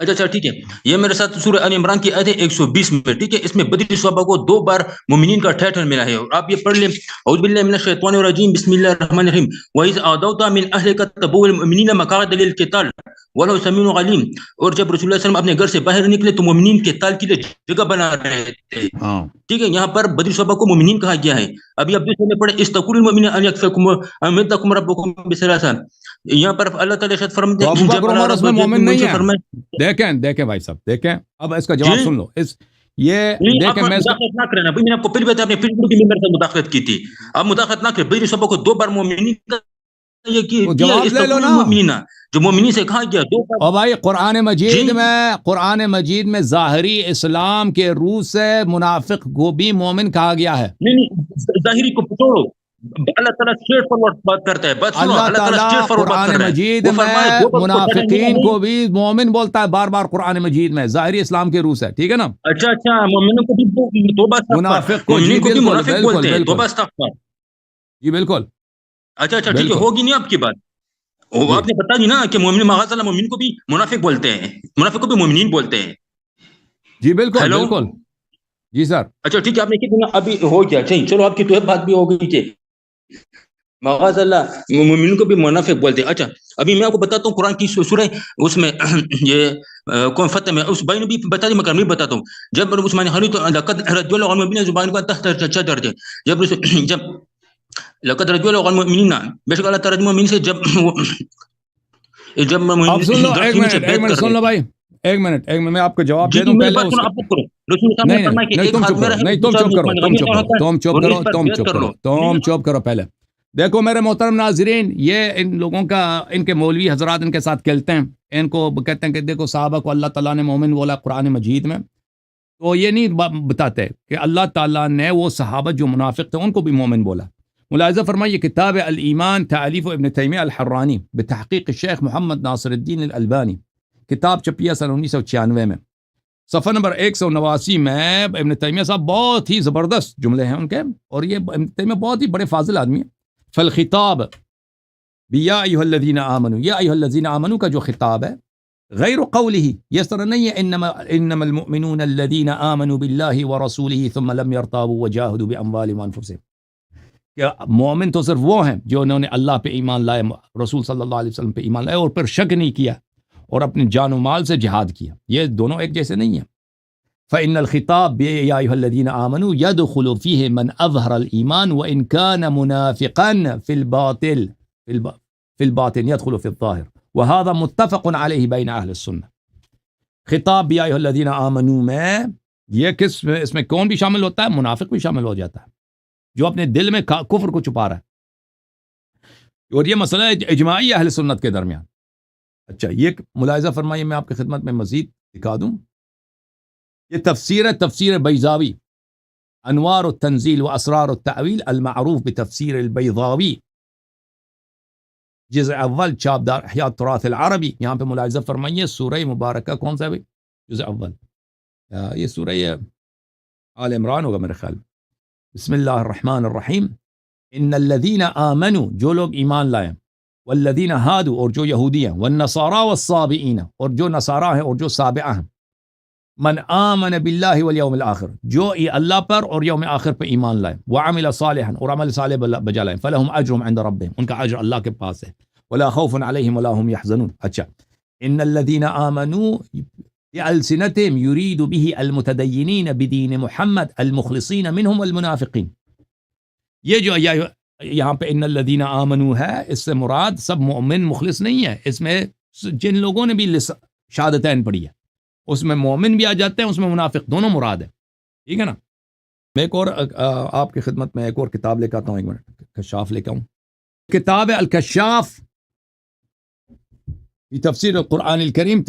اچھا ٹھیک ہے، یہ میرے ساتھ سورہ ال عمران کی آیت ہے 120 میں، ٹھیک ہے، اس میں بدری صحابہ کو 2 بار مومنین کا ٹائٹل ملا ہے، اور آپ یہ پڑھ لیں، اعوذ باللہ من الشیطان الرجیم بسم اللہ الرحمن الرحیم، وَإِذْ أَغْدَوْتَ مِنْ أَهْلِكَ تَبَوِّئُ الْمُؤْمِنِينَ مَقَاعِدَ لِلْقِتَالِ وَاللَّهُ سَمِيعٌ عَلِيمٌ، اور جب رسول اللہ صلی اللہ علیہ وسلم اپنے گھر سے باہر نکلے تو مومنین کے قتال کے لیے جگہ بنا رہے تھے، ہاں ٹھیک ہے، یہاں پر بدری صحابہ کو مومنین کہا گیا ہے۔ ابھی اب دوسرے میں پڑھے استقول المؤمنین ان یکفیکم امدکم ربکم بثلاثہ، یہاں پر اللہ تعالی ارشاد فرماتے تو ابو ہیں جب بکر عمر اس رب میں جب بھی مومن مجھ نہیں سے ہے؟ فرمائے، دیکھیں بھائی صاحب، دیکھیں اب اس کا جی جواب سن لو، یہ نہیں، آپ دیکھیں میں اس کا مداخلت نہ کرنا بھائی، میں نے آپ کو پہلی بات آپ نے فیس بک کی ممبر سے مداخلت کی تھی، آپ مداخلت نہ کریں، بدری صحابہ کو 2 بار مومنین کا یہ تو کیا جواب لے لو استقول نا۔ المؤمنین، جو مومنین سے کہا گیا 2 بار، اور بھائی جی قرآن مجید میں ظاہری اسلام کے روح سے منافق کو بھی مومن کہا گیا ہے۔ نہیں ظاہری کو چھوڑو، اللہ تعالیٰ اسٹریٹ فارورڈ بات کرتا ہے، بات سنو، اللہ اللہ تعالیٰ تعالیٰ اسٹریٹ فارورڈ بات قرآن کر رہا ہے، مجید وہ میں فرمایا 2 بار کو ٹائٹل ملا منافقین ہے۔ کو بھی مومن بولتا ہے بار بار قرآن مجید میں، ظاہری اسلام کے روح سے، ٹھیک ہے نا؟ اچھا مومنوں کو بھی توبہ استغفار، منافق کو، جی مومنین کو بھی بالکل منافق بالکل بولتے ہیں، بالکل، توبہ استغفار، جی بالکل اچھا ٹھیک ہے، بالکل، ہوگی نہیں آپ کی بات، وہ جی آپ نے بتا دی نا کہ مومن مغاز اللہ مومن کو بھی منافق بولتے ہیں، منافق کو بھی مومنین بولتے ہیں، جی بالکل ہیلو، بالکل، جی سر، اچھا ٹھیک ہے، آپ نے کتنا ابھی ہو گیا، چلو آپ کی تو بات بھی ہو گئی کہ معاذ اللہ مومن کو بھی منافق بولتے ہیں۔ اچھا ابھی میں آپ کو بتاتا ہوں قرآن کی سورہ، اس میں یہ کون فتح میں اس بھائی نے بھی بتا دی، مگر میں بتاتا ہوں، جب عثمان غنی تو لقد رضي الله عن المؤمنين زبان کو تحت شجرة، جب لقد رضي الله عن المؤمنين، بے شک اللہ تعالی مومن سے جب اب سن لو، درخت کے نیچے ایک بیعت منٹ کر سن رہے لو تھے، بھائی، ایک منٹ میں آپ کو جواب جی دے دوں میری پہلے بات اس سنو، کے، آپ کو کرو، رسول صاحب نے نہیں فرمایا کہ نہیں ایک تم ہاتھ چپ کرو، میرا ہے، نہیں تم دوسرا چپ کرو، عثمان تم غنی چپ کا کرو، ہوتا ہے، تم چپ اور کرو، اس پر تم بیعت چپ کر کرو، لو، تم چپ کرو پہلے۔ دیکھو میرے محترم ناظرین، یہ ان لوگوں کا، ان کے مولوی حضرات ان کے ساتھ کھیلتے ہیں، ان کو کہتے ہیں کہ دیکھو صحابہ کو اللہ تعالیٰ نے مومن بولا قرآن مجید میں، تو یہ نہیں بتاتے کہ اللہ تعالیٰ نے وہ صحابہ جو منافق تھے ان کو بھی مومن بولا۔ ملاحظہ فرمائیے، کتاب الایمان تالیف ابن تیمیہ الحرانی بتحقیق الشیخ محمد ناصر الدین الالبانی، کتاب چھپی سن 1996 میں، صفحہ نمبر 189 میں ابن تیمیہ صاحب بہت ہی زبردست جملے ہیں ان کے، اور یہ ابن تیمیہ بہت ہی بڑے فاضل آدمی ہیں۔ فالخطاب یا ایھا الذین آمنوا، یا ایھا الذین آمنوا کا جو خطاب ہے غیر قوله، یہ اس طرح نہیں ہے انما المؤمنون الذین آمنوا باللہ ورسولہ ثم لم يرتابوا وجاہدوا باموالهم وانفسهم، کہ مومن تو صرف وہ ہیں جو انہوں نے اللہ پہ ایمان لائے، رسول صلی اللہ علیہ وسلم پہ ایمان لائے اور پھر شک نہیں کیا اور اپنے جان و مال سے جہاد کیا، یہ دونوں ایک جیسے نہیں ہیں۔ فإن الخطاب يا أيها الذين آمنوا يدخل فيه من أظهر الإيمان وإن كان منافقا في الباطل، في الباطن يدخل في الظاهر، وهذا متفق عليه بين أهل السنة۔ خطاب يا أيها الذين آمنوا میں یہ اس میں کون بھی شامل ہوتا ہے؟ منافق بھی شامل ہو جاتا ہے جو اپنے دل میں کفر کو چھپا رہا ہے، اور یہ مسئلہ اجماعی اہل سنت کے درمیان۔ اچھا یہ ملاحظہ فرمائیے، میں آپ کی خدمت میں مزید دکھا دوں، یہ تفسیر بیضاوی، انوار التنزیل و اسرار التعویل المعروف بتفسیر البیضاوی، جزء اول، چاپ دار احیاء التراث العربی۔ یہاں پہ ملاحظہ فرمائیے سورہ مبارکہ کون سا ہے بھائی؟ جزء اول، یہ سورہ آل عمران ہوگا میرے خیال میں۔ بسم اللہ الرحمن الرحیم، ان الذین آمنوا، جو لوگ ایمان لائیں، والذین ہادوا، اور جو یہودی ہیں، والنصارى والصابئین، اور جو نصارہ ہیں اور جو صابئہ ہیں، من آمن باللہ والیوم الآخر، جو اللہ پر اور یوم آخر پر ایمان لائے، وعمل صالحا، اور عمل صالح بجا لائے، فلہم اجرهم عند ربهم، ان کا اجر اللہ کے پاس ہے، ولا خوف علیہم ولا هم يحزنون۔ اچھا، ان الذین آمنوا بألسنتهم يريد به المتدینین بدین محمد المخلصین منهم والمنافقین، یہ جو یہاں پہ ان الذین آمنوا ہے، اس سے مراد سب مومن مخلص نہیں ہے، اس میں جن لوگوں نے بھی شہادتین پڑھی ہے اس میں مومن بھی آ جاتے ہیں، اس میں منافق، دونوں مراد ہے، ٹھیک ہے نا۔ میں ایک اور آپ کی خدمت میں ایک اور کتاب لے کے آتا ہوں، ایک منٹ کشاف لے کے آؤں، کتاب الکشاف فی تفسیر القرآن الکریم،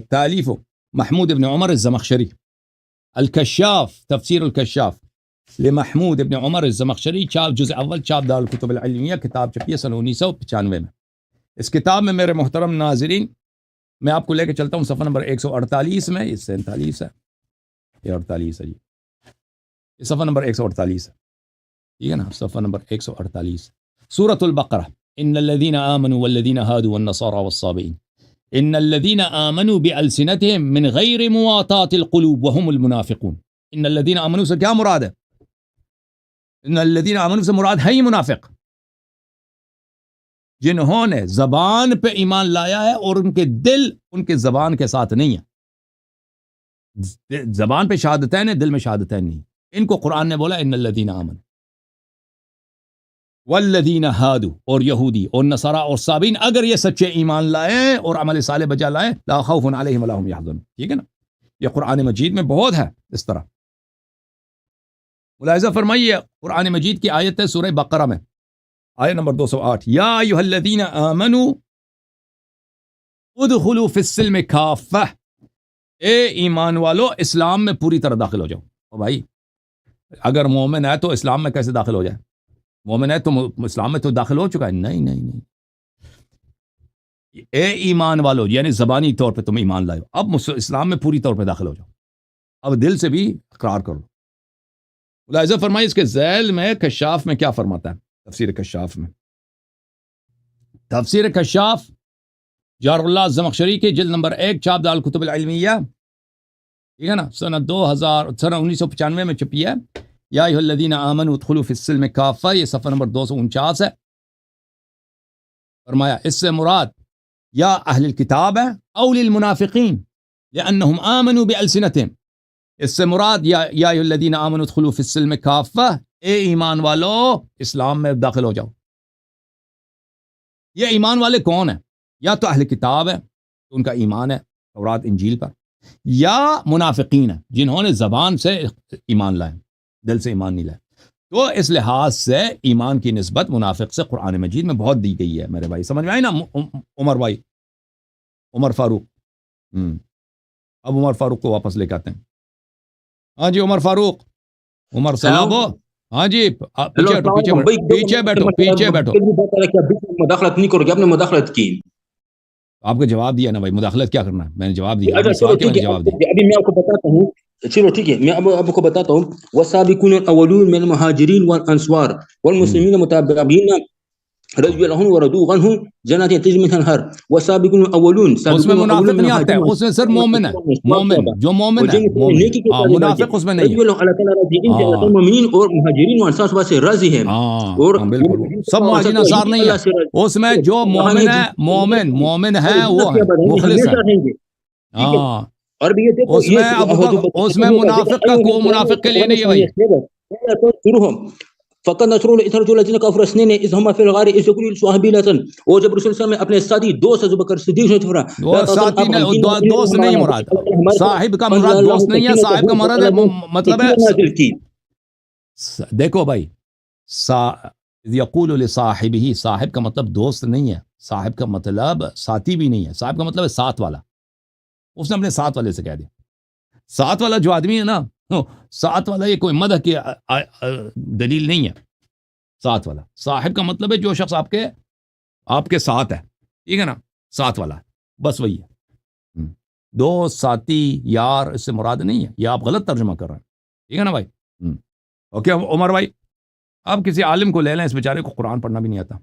تالیف محمود ابن عمر الزمخشری، الکشاف، تفسیر الکشاف لمحمود ابن عمر الزمخشری، چاپ جزء اول، چاپ دار الکتب العلمیہ، کتاب چھپی ہے سن 1995 میں۔ اس کتاب میں میرے محترم ناظرین، میں آپ کو لے کے چلتا ہوں صفحہ نمبر 148 میں، یہ 47 ہے، یہ 48 ہے جی، یہ صفحہ نمبر 148 ہے، ٹھیک ہے نا، صفحہ نمبر 148، سورۃ البقرہ، ان الذین آمنوا والذین ہادوا والنصارى والصابئین، ان الذین آمنوا بألسنتهم من غیر مواطات القلوب وهم المنافقون. ان الذین آمنوا سے کیا مراد ہے؟ ان الذین آمنوا سے مراد ہے ہی منافق، جنہوں نے زبان پہ ایمان لایا ہے اور ان کے دل ان کے زبان کے ساتھ نہیں ہے. زبان پہ شہادتین ہے، دل میں شہادتین نہیں. ان کو قرآن نے بولا ان الذین آمنوا. والذین ہادو، اور یہودی اور نصارہ اور صابین، اگر یہ سچے ایمان لائے اور عمل صالح بجا لائے، لا خوف علیہم ولا هم یحزنون. ٹھیک ہے نا؟ یہ قرآن مجید میں بہت ہے اس طرح. ملاحظہ فرمائیے، قرآن مجید کی آیت ہے سورہ بقرہ میں، آیت نمبر 208، یا ایھا الذین آمنوا ادخلوا فی السلم کافہ. اے ایمان والو، اسلام میں پوری طرح داخل ہو جاؤ. او بھائی، اگر مومن ہے تو اسلام میں کیسے داخل ہو جائے؟ مومن ہے تو اسلام میں تو داخل ہو چکا ہے. نہیں. اے ایمان والو یعنی زبانی طور پہ تم ایمان لائے، اب اسلام میں پوری طور پہ داخل ہو جاؤ، اب دل سے بھی اقرار کرو. ملاحظہ فرمائیے اس کے ذیل میں کشاف میں کیا فرماتا ہے. تفسیر کشاف میں، تفسیر کشاف جار اللہ زمخشری کے جلد نمبر 1 چاپ دار الکتب العلمیہ، ٹھیک ہے نا، سنہ 1995 میں چھپی ہے. یا ایھا الذین آمنوا ادخلوا فی السلم کافہ، یہ صفحہ نمبر 249 ہے. فرمایا اس سے مراد یا اہل الکتاب ہے او للمنافقین لانہم آمنوا بألسنتہم. اس سے مراد یا ایھا الذین آمنوا ادخلوا فی السلم کافہ، اے ایمان والو اسلام میں داخل ہو جاؤ. یہ ایمان والے کون ہیں؟ یا تو اہل کتاب ہے، ان کا ایمان ہے تورات انجیل پر، یا منافقین ہیں جنہوں نے زبان سے ایمان لائے، دل سے ایمان نہیں لائے. تو اس لحاظ سے ایمان کی نسبت منافق سے قرآن مجید میں بہت دی گئی ہے میرے بھائی. سمجھ میں آئی نا عمر بھائی؟ عمر فاروق، اب عمر فاروق کو واپس لے کے آتے ہیں. ہاں جی عمر فاروق، عمر صاحب، ہاں جی پیچھے بیٹھو. مداخلت نہیں کرو گے، آپ نے مداخلت کی. آپ کو جواب دیا نا بھائی، مداخلت کیا کرنا ہے؟ میں نے جواب دیا، سوال کے میں نے جواب دیا. ابھی میں آپ کو بتاتا ہوں، چلو ٹھیک ہے، میں اب کو بتاتا ہوں. والسابقون الاولون من المهاجرین والانصار والمسلمین متابعین رضی اللہ عنہم ورضوا عنہ جنات تجری من تحتها الانہار والسابقون الاولون. اس میں منافق نہیں آتا ہے، اس میں صرف مومن ہے. مومن جو مومن ہے، منافق اس میں نہیں ہے. اور مہاجرین و انصار سے راضی ہیں، اور بالکل سب مہاجرین انصار نہیں ہے. اس میں جو مومن ہے، مومن ہے وہ مخلص ہے. ہاں، اس میں منافق کا کو منافق کے لیے نہیں ہے بھائی. فقط نصر الرجل الذين كفروا اثنين اذ هما في الغار اذ يقول لصاحبه لا تحزن. اور جب رسول صلی اللہ علیہ وسلم اپنے ساتھی دوست ابو بکر صدیق نے فرمایا، وہ ساتھی نے دوست نہیں مراد، صاحب کا مراد دوست نہیں ہے، صاحب کا مراد مطلب ہے. دیکھو بھائی، یقول لصاحبہ، صاحب کا مطلب دوست نہیں ہے، صاحب کا مطلب ساتھی بھی نہیں ہے، صاحب کا مطلب ہے ساتھ والا. اس نے اپنے ساتھ والے سے کہہ دیا. ساتھ والا جو آدمی ہے نا، ساتھ والا یہ کوئی مدح کی دلیل نہیں ہے. ساتھ والا، صاحب کا مطلب ہے جو شخص آپ کے ساتھ ہے، ٹھیک ہے نا، ساتھ والا بس وہی ہے. دوست، ساتھی، یار اس سے مراد نہیں ہے، یہ آپ غلط ترجمہ کر رہے ہیں، ٹھیک ہے نا بھائی. اوکے عمر بھائی، اب کسی عالم کو لے لیں، اس بیچارے کو قرآن پڑھنا بھی نہیں آتا.